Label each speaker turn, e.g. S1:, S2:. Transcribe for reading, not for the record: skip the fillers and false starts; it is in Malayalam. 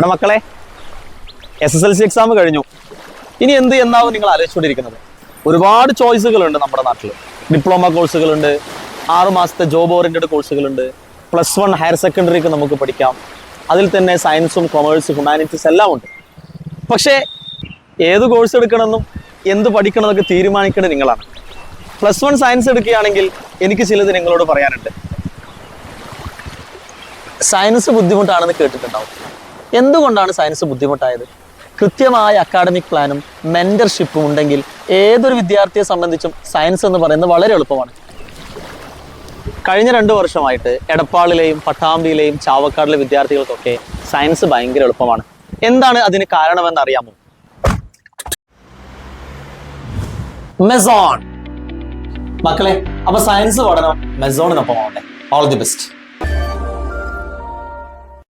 S1: എടാ മക്കളെ, SSLC എക്സാം കഴിഞ്ഞു. ഇനി എന്ത് എന്നാവും നിങ്ങൾ ആലോചിച്ചുകൊണ്ടിരിക്കുന്നത്? ഒരുപാട് ചോയ്സുകളുണ്ട് നമ്മുടെ നാട്ടിൽ. ഡിപ്ലോമ കോഴ്സുകളുണ്ട്, 6 മാസത്തെ ജോബ് ഓറിയന്റഡ് കോഴ്സുകളുണ്ട്, +1 ഹയർ സെക്കൻഡറിക്ക് നമുക്ക് പഠിക്കാം. അതിൽ തന്നെ സയൻസും കൊമേഴ്സ് ഹ്യൂമാനിറ്റീസ് എല്ലാം ഉണ്ട്. പക്ഷേ ഏത് കോഴ്സ് എടുക്കണമെന്നും എന്ത് പഠിക്കണമെന്നൊക്കെ തീരുമാനിക്കേണ്ടത് നിങ്ങളാണ്. +1 സയൻസ് എടുക്കുകയാണെങ്കിൽ എനിക്ക് ചിലത് നിങ്ങളോട് പറയാനുണ്ട്. സയൻസ് ബുദ്ധിമുട്ടാണെന്ന് കേട്ടിട്ടുണ്ടാവും. എന്തുകൊണ്ടാണ് സയൻസ് ബുദ്ധിമുട്ടായത്? കൃത്യമായ അക്കാഡമിക് പ്ലാനും മെന്റർഷിപ്പും ഉണ്ടെങ്കിൽ ഏതൊരു വിദ്യാർത്ഥിയെ സംബന്ധിച്ചും സയൻസ് എന്ന് പറയുന്നത് വളരെ എളുപ്പമാണ്. കഴിഞ്ഞ 2 വർഷമായിട്ട് എടപ്പാളിലെയും പട്ടാമ്പിയിലെയും ചാവക്കാടിലെ വിദ്യാർത്ഥികൾക്കൊക്കെ സയൻസ് ഭയങ്കര എളുപ്പമാണ്. എന്താണ് അതിന് കാരണമെന്ന് അറിയാമോ? മെസോൺ. മക്കളെ, അപ്പൊ സയൻസ് പഠനം മെസോണിനൊപ്പം ആവട്ടെ. All the best.